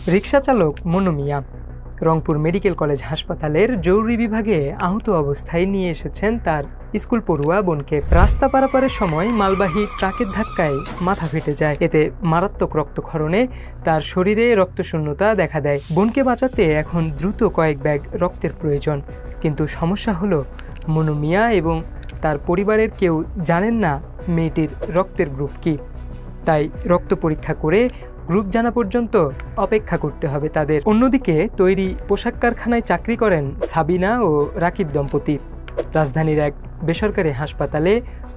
রিকশা চালক মনু মিয়া Rangpur medical college হাসপাতালের জরুরি বিভাগে আহত অবস্থায় নিয়ে এসেছেন তার স্কুল পড়ুয়া বোনকে। রাস্তা পারাপারের সময় মালবাহী ট্রাকের ধাক্কায় মাথা ফেটে যায়। এতে মারাত্মক রক্তক্ষরণে তার শরীরে রক্তশূন্যতা দেখা দেয়। বোনকে বাঁচাতে এখন দ্রুত কয়েক ব্যাগ রক্তের প্রয়োজন। কিন্তু সমস্যা হলো মনু মিয়া এবং তার পরিবারের কেউ জানেন না মেয়েটির রক্তের গ্রুপ কী। তাই রক্ত পরীক্ষা করে গ্রুপ জানা পর্যন্ত অপেক্ষা করতে হবে তাদের। অন্যদিকে তৈরি পোশাক কারখানায় চাকরি করেন সাবিনা ও রাকিব দম্পতি। রাজধানীর এক বেসরকারি হাসপাতালে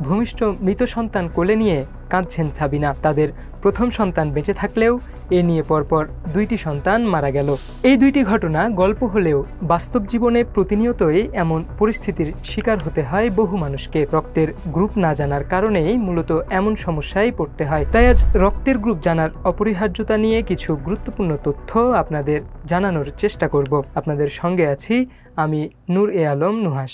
ভূমিষ্ঠ মৃত সন্তান কোলে নিয়ে কাঁদছেন সাবিনা। তাদের প্রথম সন্তান বেঁচে থাকলেও এ নিয়ে পরপর দুইটি সন্তান মারা গেল। এই দুইটি ঘটনা গল্প হলেও বাস্তব জীবনে প্রতিনিয়তই এমন পরিস্থিতির শিকার হতে হয় বহু মানুষকে। রক্তের গ্রুপ না জানার কারণেই মূলত এমন সমস্যায় পড়তে হয়। তাই আজ রক্তের গ্রুপ জানার অপরিহার্যতা নিয়ে কিছু গুরুত্বপূর্ণ তথ্য আপনাদের জানানোর চেষ্টা করব। আপনাদের সঙ্গে আছি আমি নূর এ আলম নুহাস।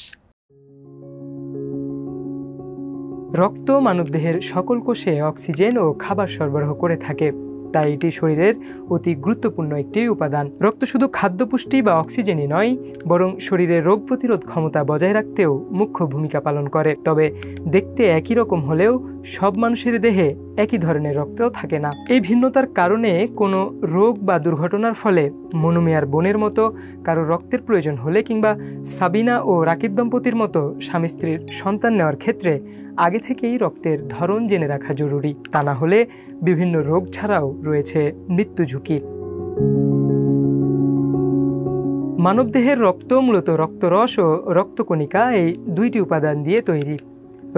রক্ত মানবদেহের সকল কোষে অক্সিজেন ও খাবার সরবরাহ করে থাকে, তাই এটি শরীরের অতি গুরুত্বপূর্ণ একটি উপাদান। রক্ত শুধু খাদ্য পুষ্টি বা অক্সিজেনই নয়, বরং শরীরের রোগ প্রতিরোধ ক্ষমতা বজায় রাখতেও মুখ্য ভূমিকা পালন করে। তবে দেখতে একই রকম হলেও সব মানুষের দেহে একই ধরনের রক্ত থাকে না। এই ভিন্নতার কারণে কোনো রোগ বা দুর্ঘটনার ফলে মনু মিয়ার বোনের মতো কারো রক্তের প্রয়োজন হলে কিংবা সাবিনা ও রাকিব দম্পতির মতো স্বামী স্ত্রীর সন্তান নেওয়ার ক্ষেত্রে আগে থেকেই রক্তের ধরন জেনে রাখা জরুরি। তা না হলে বিভিন্ন রোগ ছাড়াও রয়েছে মৃত্যু ঝুঁকি। মানবদেহের রক্ত মূলত রক্তরস ও রক্তকণিকা এই দুইটি উপাদান দিয়ে তৈরি।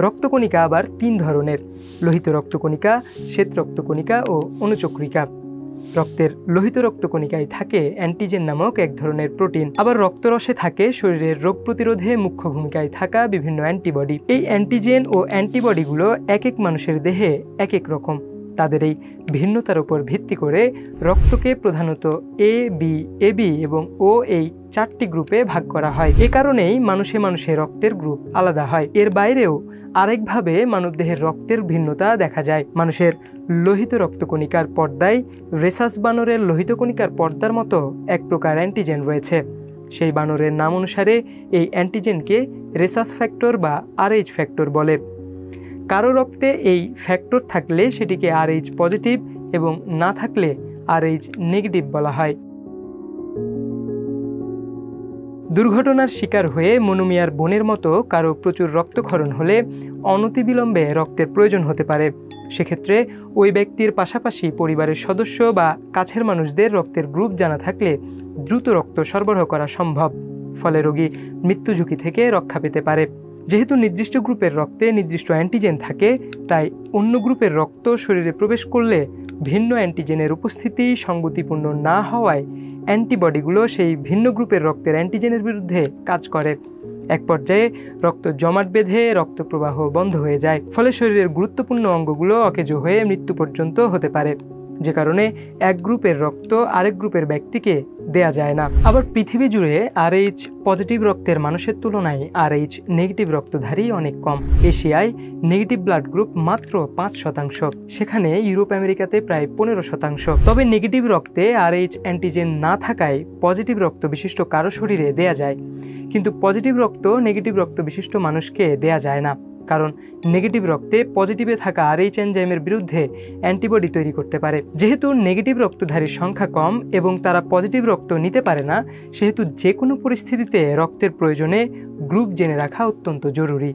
রক্তকণিকা আবার তিন ধরনের: লোহিত রক্তকণিকা, শ্বেত রক্তকণিকা ও অনুচক্রিকা। রক্তের লোহিত রক্তকণিকায় থাকে অ্যান্টিজেন নামক এক ধরনের প্রোটিন। আবার রক্তরসে থাকে শরীরের রোগ প্রতিরোধে মুখ্য ভূমিকায় থাকা বিভিন্ন অ্যান্টিবডি। এই অ্যান্টিজেন ও অ্যান্টিবডিগুলো এক এক মানুষের দেহে এক এক রকম। তাদের এই ভিন্নতার উপর ভিত্তি করে রক্তকে প্রধানত এ, বি, এবি এবং ও এই চারটি গ্রুপে ভাগ করা হয়। এ কারণেই মানুষে মানুষে রক্তের গ্রুপ আলাদা হয়। এর বাইরেও আরেকভাবে মানবদেহের রক্তের ভিন্নতা দেখা যায়। মানুষের লোহিত রক্তকণিকার পর্দায় রেসাস বানরের লোহিত কণিকার পর্দার মতো এক প্রকার অ্যান্টিজেন রয়েছে। সেই বানরের নাম অনুসারে এই অ্যান্টিজেনকে রেসাস ফ্যাক্টর বা RH ফ্যাক্টর বলে। কারো রক্তে এই ফ্যাক্টর থাকলে সেটিকে RH পজিটিভ এবং না থাকলে RH নেগেটিভ বলা হয়। দুর্ঘটনার শিকার হয়ে মনু মিয়ার বোনের মতো কারো প্রচুর রক্তক্ষরণ হলে অনতিবিলম্বে রক্তের প্রয়োজন হতে পারে। সেক্ষেত্রে ওই ব্যক্তির পাশাপাশি পরিবারের সদস্য বা কাছের মানুষদের রক্তের গ্রুপ জানা থাকলে দ্রুত রক্ত সরবরাহ করা সম্ভব। ফলে রোগী মৃত্যু ঝুঁকি থেকে রক্ষা পেতে পারে। যেহেতু নির্দিষ্ট গ্রুপের রক্তে নির্দিষ্ট অ্যান্টিজেন থাকে, তাই অন্য গ্রুপের রক্ত শরীরে প্রবেশ করলে ভিন্ন অ্যান্টিজেনের উপস্থিতি সঙ্গতিপূর্ণ না হওয়ায় অ্যান্টিবডিগুলো সেই ভিন্ন গ্রুপের রক্তের অ্যান্টিজেনের বিরুদ্ধে কাজ করে। এক পর্যায়ে রক্ত জমাট বেঁধে রক্ত প্রবাহ বন্ধ হয়ে যায়। ফলে শরীরের গুরুত্বপূর্ণ অঙ্গগুলো অকেজো হয়ে মৃত্যু পর্যন্ত হতে পারে, যে কারণে এক গ্রুপের রক্ত আরেক গ্রুপের ব্যক্তিকে দেয়া যায় না। আবার পৃথিবী জুড়ে RH পজিটিভ রক্তের মানুষের তুলনায় RH নেগেটিভ রক্তধারী অনেক কম। এশিয়ায় নেগেটিভ ব্লাড গ্রুপ মাত্র 5%, সেখানে ইউরোপ আমেরিকাতে প্রায় 15%। তবে নেগেটিভ রক্তে RH অ্যান্টিজেন না থাকায় পজিটিভ রক্ত বিশিষ্ট কারো শরীরে দেয়া যায়, কিন্তু পজিটিভ রক্ত নেগেটিভ রক্ত বিশিষ্ট মানুষকে দেয়া যায় না। কারণ নেগেটিভ রক্তে পজিটিভে থাকা RH এনজাইমের বিরুদ্ধে অ্যান্টিবডি তৈরি করতে পারে। যেহেতু নেগেটিভ রক্তধারীর সংখ্যা কম এবং তারা পজিটিভ রক্ত নিতে পারে না, সেহেতু যে কোনো পরিস্থিতিতে রক্তের প্রয়োজনে গ্রুপ জেনে রাখা অত্যন্ত জরুরি।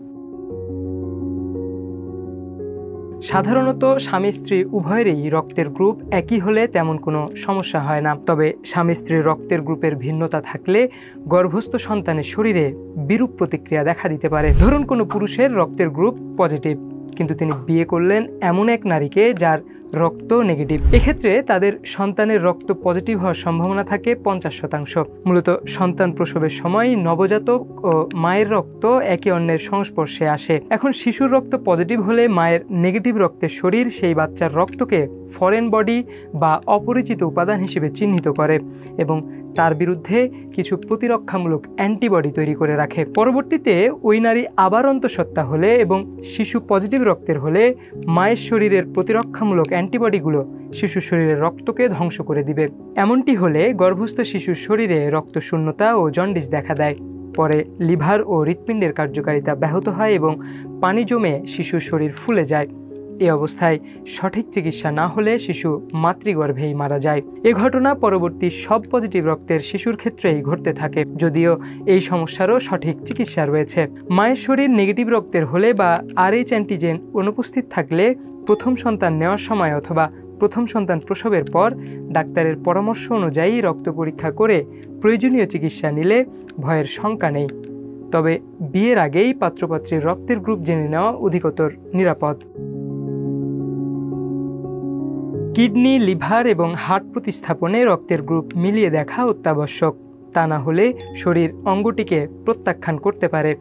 সাধারণত স্বামী স্ত্রী উভয়েরই রক্তের গ্রুপ একই হলে তেমন কোনো সমস্যা হয় না। তবে স্বামী স্ত্রীর রক্তের গ্রুপের ভিন্নতা থাকলে গর্ভস্থ সন্তানের শরীরে বিরূপ প্রতিক্রিয়া দেখা দিতে পারে। ধরুন কোনো পুরুষের রক্তের গ্রুপ পজিটিভ, কিন্তু তিনি বিয়ে করলেন এমন এক নারীকে যার রক্ত নেগেটিভ। এক্ষেত্রে তাদের সন্তানের রক্ত পজিটিভ হওয়ার সম্ভাবনা থাকে 50%। মূলত সন্তান প্রসবের সময় নবজাতক ও মায়ের রক্ত একে অন্যের সংস্পর্শে আসে। এখন শিশুর রক্ত পজিটিভ হলে মায়ের নেগেটিভ রক্তের শরীর সেই বাচ্চার রক্তকে ফরেন বডি বা অপরিচিত উপাদান হিসেবে চিহ্নিত করে এবং তার বিরুদ্ধে কিছু প্রতিরক্ষামূলক অ্যান্টিবডি তৈরি করে রাখে। পরবর্তীতে ওই নারী আবার অন্তঃসত্ত্বা হলে এবং শিশু পজিটিভ রক্তের হলে মায়ের শরীরের প্রতিরক্ষামূলক অ্যান্টিবডিগুলো শিশুর শরীরের রক্তকে ধ্বংস করে দিবে। এমনটি হলে গর্ভস্থ শিশুর শরীরে রক্তশূন্যতা ও জন্ডিস দেখা দেয়। পরে লিভার ও হৃৎপিণ্ডের কার্যকারিতা ব্যাহত হয় এবং পানি জমে শিশুর শরীর ফুলে যায়। এ অবস্থায় সঠিক চিকিৎসা না হলে শিশু মাতৃগর্ভেই মারা যায়। এ ঘটনা পরবর্তী সব পজিটিভ রক্তের শিশুর ক্ষেত্রেই ঘটতে থাকে, যদিও এই সমস্যারও সঠিক চিকিৎসা রয়েছে। মায়ের শরীর নেগেটিভ রক্তের হলে বা RH অ্যান্টিজেন অনুপস্থিত থাকলে প্রথম সন্তান নেওয়ার সময় অথবা প্রথম সন্তান প্রসবের পর ডাক্তারের পরামর্শ অনুযায়ী রক্ত পরীক্ষা করে প্রয়োজনীয় চিকিৎসা নিলে ভয়ের শঙ্কা নেই। তবে বিয়ের আগেই পাত্রপাত্রীর রক্তের গ্রুপ জেনে নেওয়া অধিকতর নিরাপদ। কিডনি, লিভার এবং হার্ট প্রতিস্থাপনে রক্তের গ্রুপ মিলিয়ে দেখা অত্যাবশ্যক। তা না হলে শরীর অঙ্গটিকে প্রত্যাখ্যান করতে পারে,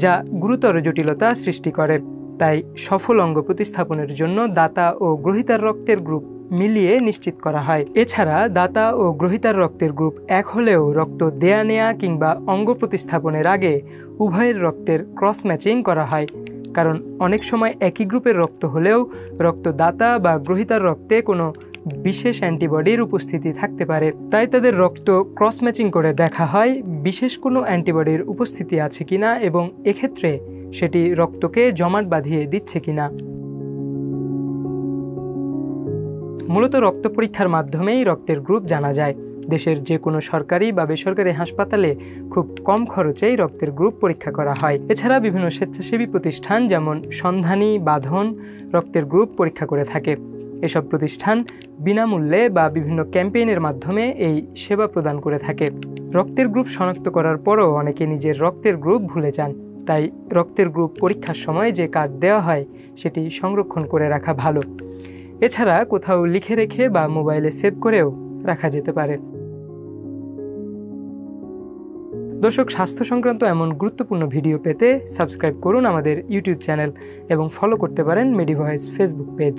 যা গুরুতর জটিলতা সৃষ্টি করে। তাই সফল অঙ্গ প্রতিস্থাপনের জন্য দাতা ও গ্রহীতার রক্তের গ্রুপ মিলিয়ে নিশ্চিত করা হয়। এছাড়া দাতা ও গ্রহীতার রক্তের গ্রুপ এক হলেও রক্ত দেয়া নেয়া কিংবা অঙ্গ প্রতিস্থাপনের আগে উভয়ের রক্তের ক্রস ম্যাচিং করা হয়, কারণ অনেক সময় একই গ্রুপের রক্ত হলেও রক্তদাতা বা গ্রহীতার রক্তে কোনো বিশেষ অ্যান্টিবডির উপস্থিতি থাকতে পারে। তাই তাদের রক্ত ক্রস ম্যাচিং করে দেখা হয় বিশেষ কোনো অ্যান্টিবডির উপস্থিতি আছে কিনা এবং এক্ষেত্রে সেটি রক্তকে জমাট বাঁধিয়ে দিচ্ছে কিনা। মূলত রক্ত পরীক্ষার মাধ্যমেই রক্তের গ্রুপ জানা যায়। দেশের যে কোনো সরকারি বা বেসরকারি হাসপাতালে খুব কম খরচেই রক্তের গ্রুপ পরীক্ষা করা হয়। এছাড়া বিভিন্ন স্বেচ্ছাসেবী প্রতিষ্ঠান যেমন সন্ধানী, বাঁধন রক্তের গ্রুপ পরীক্ষা করে থাকে। এসব প্রতিষ্ঠান বিনামূল্যে বা বিভিন্ন ক্যাম্পেইনের মাধ্যমে এই সেবা প্রদান করে থাকে। রক্তের গ্রুপ শনাক্ত করার পরও অনেকে নিজের রক্তের গ্রুপ ভুলে যান। তাই রক্তের গ্রুপ পরীক্ষার সময় যে কার্ড দেওয়া হয় সেটি সংরক্ষণ করে রাখা ভালো। এছাড়া কোথাও লিখে রেখে বা মোবাইলে সেভ করেও রাখা যেতে পারে। দর্শক, স্বাস্থ্য সংক্রান্ত এমন গুরুত্বপূর্ণ ভিডিও পেতে সাবস্ক্রাইব করুন আমাদের ইউটিউব চ্যানেল এবং ফলো করতে পারেন মেডিভয়েস ফেসবুক পেজ।